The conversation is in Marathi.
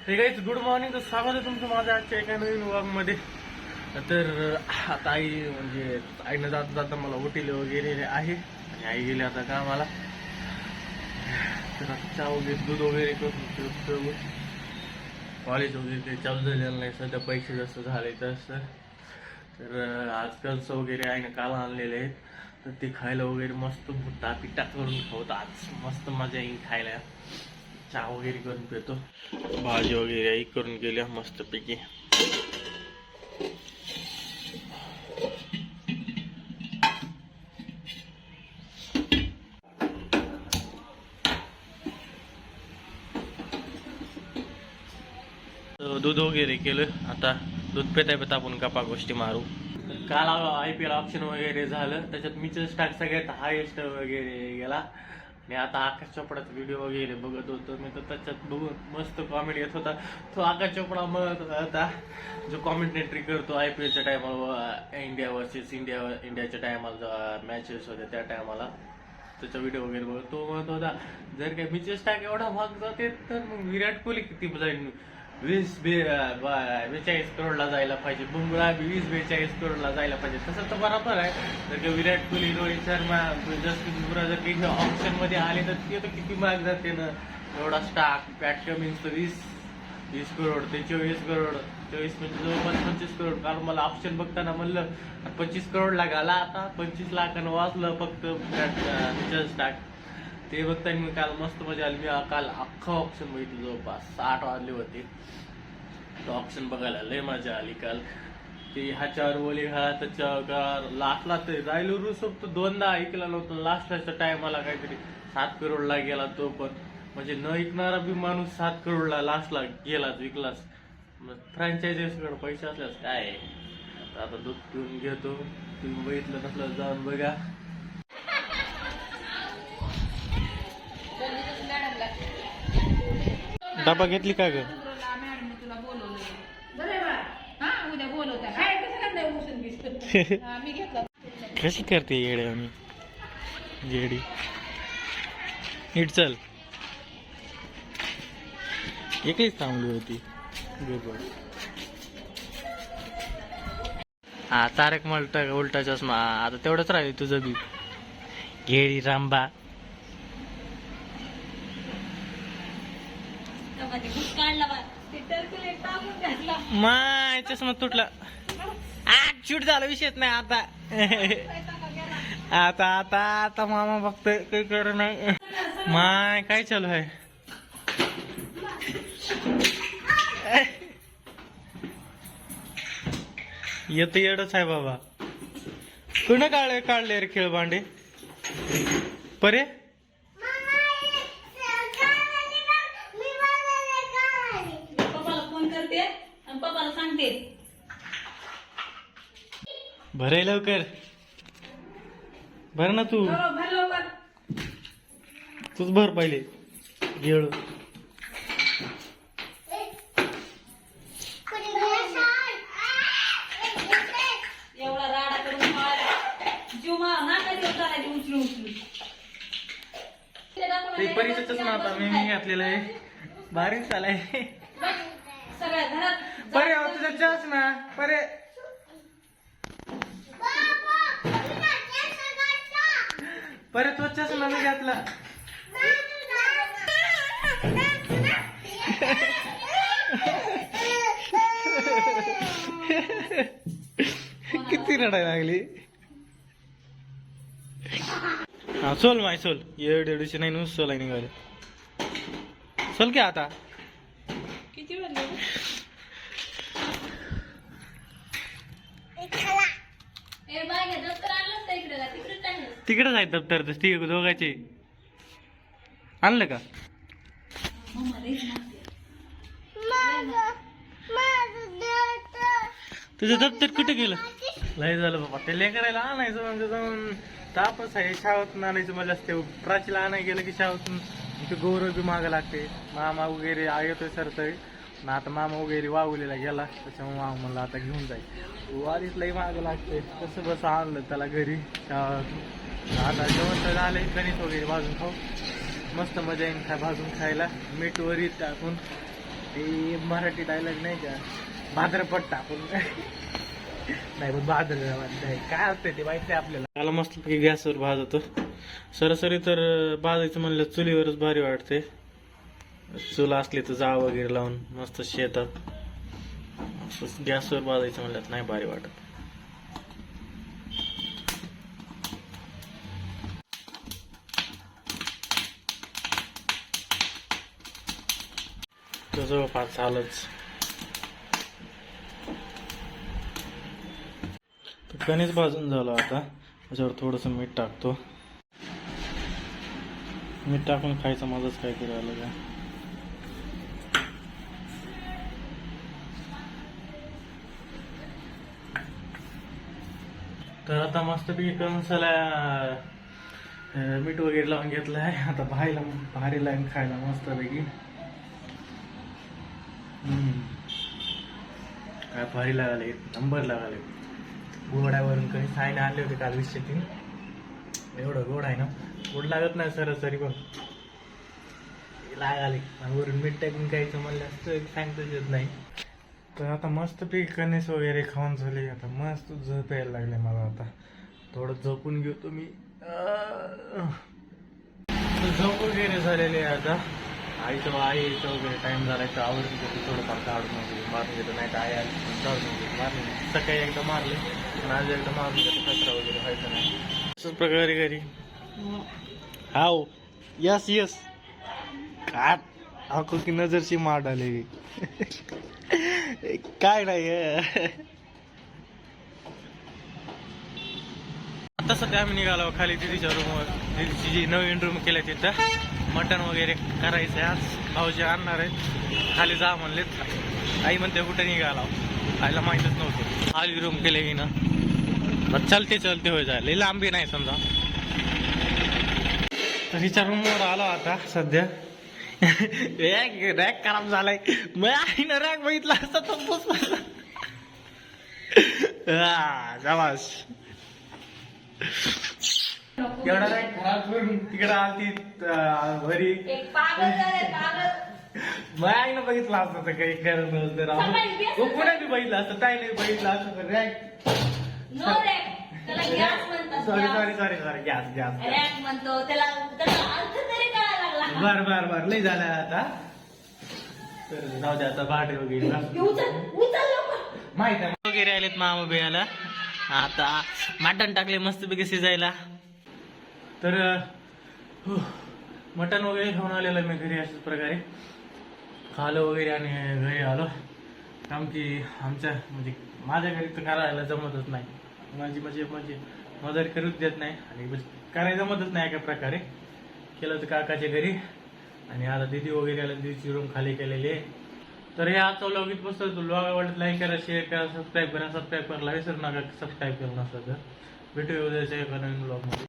हे गाईज गुड मॉर्निंग. तर स्वागत आहे तुमचं माझ्या आजच्या एका नवीन व्लॉगमध्ये. तर आता आई म्हणजे आईनं जाता जाता मला उठिले वगैरे आहे आणि आई गेली आता कामाला. तर आता चहा वगैरे दूध वगैरे करून कॉलेज वगैरे काही चालू झालेलं नाही सध्या, पैसे जसं झाले तसं. तर आज कर्ज वगैरे आईनं काल आणलेले आहेत, तर ते खायला वगैरे मस्त भुट्टा पिट्टा करून खावत. आज मस्त मजा येईल खायला. चहा वगैरे करून पितो, भाजी वगैरे आई करून गेल्या मस्त पैकी. दूध वगैरे केलं, आता दूध पेता पेता आपण गप्पा गोष्टी मारू. काल IPL ऑप्शन वगैरे झालं, त्याच्यात मिचेल स्टार्क सगळ्यात हायेस्ट वगैरे गेला. आणि आता आकाश चोपडाचा व्हिडिओ वगैरे बघत होतो मी, तर त्याच्यात बघून मस्त कॉमेडी येत होता. तो आकाश चोपडा म्हणत होता, जो कॉमेंटेटरी करतो IPLच्या टायमाला, इंडिया वर्सेस इंडियाच्या टायमाला मॅचेस होत्या त्या टायमाला त्याचा व्हिडिओ वगैरे बघतो. तो म्हणत होता, जर काय मिचेल स्टार्क एवढा भाग जाते तर मग विराट कोहली किती जाईल, 20-42 करोडला जायला पाहिजे, बुमराह 20-42 करोडला जायला पाहिजे. तसं तर बरोबर आहे. तर का विराट कोहली, रोहित शर्मा, जसप्रीत बुमराह जर काही ऑप्शन मध्ये आले तर ते तर किती महाग जाते ना. एवढा स्टार्क, पॅट कमिन्स तर 20 करोड ते 24 करोड, 24 म्हणजे जवळपास 25 करोड. कारण मला ऑप्शन बघताना म्हणलं 25 करोडला घाला, आता 25 लाखानं वाचलं फक्त स्टार्क. ते बघताना मी काल मस्त मजा आली. मी काल अख्खा ऑप्शन बघितलं, जवळपास 8 वाजले होते. तो ऑप्शन बघायला लय मजा आली काल. ते ह्याच्यावर ओली घाला, त्याच्यावर लास्टला ते राहिलो रुसोब तो 2दा ऐकला नव्हतं. लास्टच्या टायमाला काहीतरी 7 करोडला गेला तो पण, म्हणजे न ऐकणारा बी माणूस 7 करोडला लास्टला गेलाच, विकलाच. मग फ्रँचायझीकडे पैसे असल्यास काय आहे. आता दूध पिऊन घेतो. तुम्ही बघितलं नसलं जाऊन बघा. डबा घेतली का ग? कशी करते येडे आम्ही येडी. नीट चल, एकलीच थांबली होती. हा तारक उलटा चष्मा. आता तेवढंच राहील तुझं बी. घेडी रांबा. माय चष्मा तुटला. शूट झाला, विषयच नाही आता. आता आता आता मामा बघतोय काही कर नाही. माय काय चालू आहे. येत येडच आहे बाबा. कुणा काढले रे खेळ भांडे परे. पप्पाला सांगते भरे लवकर भर ना तू. तूच भर पहिले. गेळ एवढा राडा करून जीव ना काय उचलून ते परीक्षेच ना. आता मी घातलेलं आहे, भारीच चालाय. सगळ्या घरात परे तुझा चस ना परे. परे तो चष्मा मी घातला. किती रडायला लागली. हा सोल माय सोल. एवढी नाही नुस सोलाय निघाले. सोल की आता किती वाजले. तिकडेच आहे दप्तर. दोघांचे आणलं का. तुझं दप्तर कुठे गेलं. लय झालं बाबा. ते लेकरायला आणायचं म्हणजे जाऊन तापच आहे. शाळेतून आणायचं मजा असते. प्राचीला आणायला गेलं की शाळेतून इथे गौरव बी मागं लागते. मामा वगैरे येतोय सरतोय ना. आता मामा वगैरे वावलेला गेला, त्याच्यामुळे मामा म्हणलं आता घेऊन जाईल. वारीच लई मागं लागते. कसं बस आणलं त्याला घरी. आता जेवण तर झालंय. कणिक वगैरे भाजून खाऊ, मस्त मजा येईल भाजून खायला. मीठ वरी टाकून ते मराठी डायलॉग नाही का, भाद्रपट टाकून नाही पण भाद्रपद नाही काय असते ते माहिती आहे आपल्याला. त्याला मस्त गॅसवर भाजतो सरासरी, तर भाजायचं म्हणलं चुलीवरच भारी वाटते. चूल असली तर जाळ वगैरे लावून मस्त शेतात, गॅसवर भाजायचं म्हणलं नाही भारी वाटत. तो जवळपास झालंच. कणीस भाजून झालं आता, त्याच्यावर थोडंसं मीठ टाकतो. मीठ टाकून खायचं मजाच काय तरी आलं का. तर आता मस्तपैकी कणसाला मीठ वगैरे लावून घेतलं आहे. आता भारी लाईन खायला मस्तपैकी. काय भारी लागाले, नंबर लागाले. गोडावरून कधी साईने आणले होते काल 203. एवढं गोड आहे ना, गोड लागत नाही सरासरी पण लागाले. वरून मीठ टाकून खायचं म्हणलं सांगताच येत नाही. तर आता मस्त पैकी कणीस वगैरे खाऊन झाले. आता मस्त झोप यायला लागले मला. आता थोडं झोपून घेतो मी. झोप वगैरे झालेले आता. आईचं वगैरे टाइम झाला तर आवडून घेतो, थोडंफार काढून वगैरे मारून घेतो. नाही तर आई आली काढून वगैरे मारले. सकाळी एकदा मारले पण आज एकदा मारून घेतो, कचरा वगैरे व्हायचं नाही. अशाच प्रकारे घरी हाव यस यस काय आखो की नजरची मार आली काय नाही. आता सध्या आम्ही निघालो खाली दिदीच्या रूमवर. दिदीची जी नवीन रूम केली तिथं मटण वगैरे करायचं आज. भाऊजी आणणार आहे, खाली जा म्हणलेत. आई म्हणते कुठे निघाला, आईला माहीतच नव्हतं. खाली रूम केले की ना, चलते होय जायला, लांबी नाही समजा. तर हिच्या रूमवर आलो आता सध्या. रॅक खराब झालाय. मग आईनं रॅक बघितला असता तो जावास एवढा रॅक खराब करून तिकडे आलती घरी. मग आईनं बघितलं असतं तर काही करत नव्हतं. पुन्हा बी बघितलं असतं, ताईने बघितलं असतं तर रॅक. सॉरी गॅस बर लई झालं आता. तर जाऊ द्या आता भांडे वगैरे माहित आहे वगैरे आलेत मामा बियाला. आता मटण टाकले मस्तपैकी शिजायला. तर मटण वगैरे खाऊन आलेलं मी घरी. अशाच प्रकारे खालं वगैरे आणि घरी आलो. कारण की आमच्या म्हणजे माझ्या घरी तर करायला जमतच नाही. माझी मदत करूच देत नाही आणि करायला जमतच नाही एका प्रकारे. केलं तर काकाच्या घरी. आणि आता दीदी वगैरे आला, दीदीची रूम खाली केलेली आहे. तर हे आजचा व्लॉग इथपासून व्लॉग आवडत लाईक करा, शेअर करा, सबस्क्राईब करायला विसरू नका. सबस्क्राईब करून असं तर भेटूया उद्याच्या एका नवीन व्लॉगमध्ये.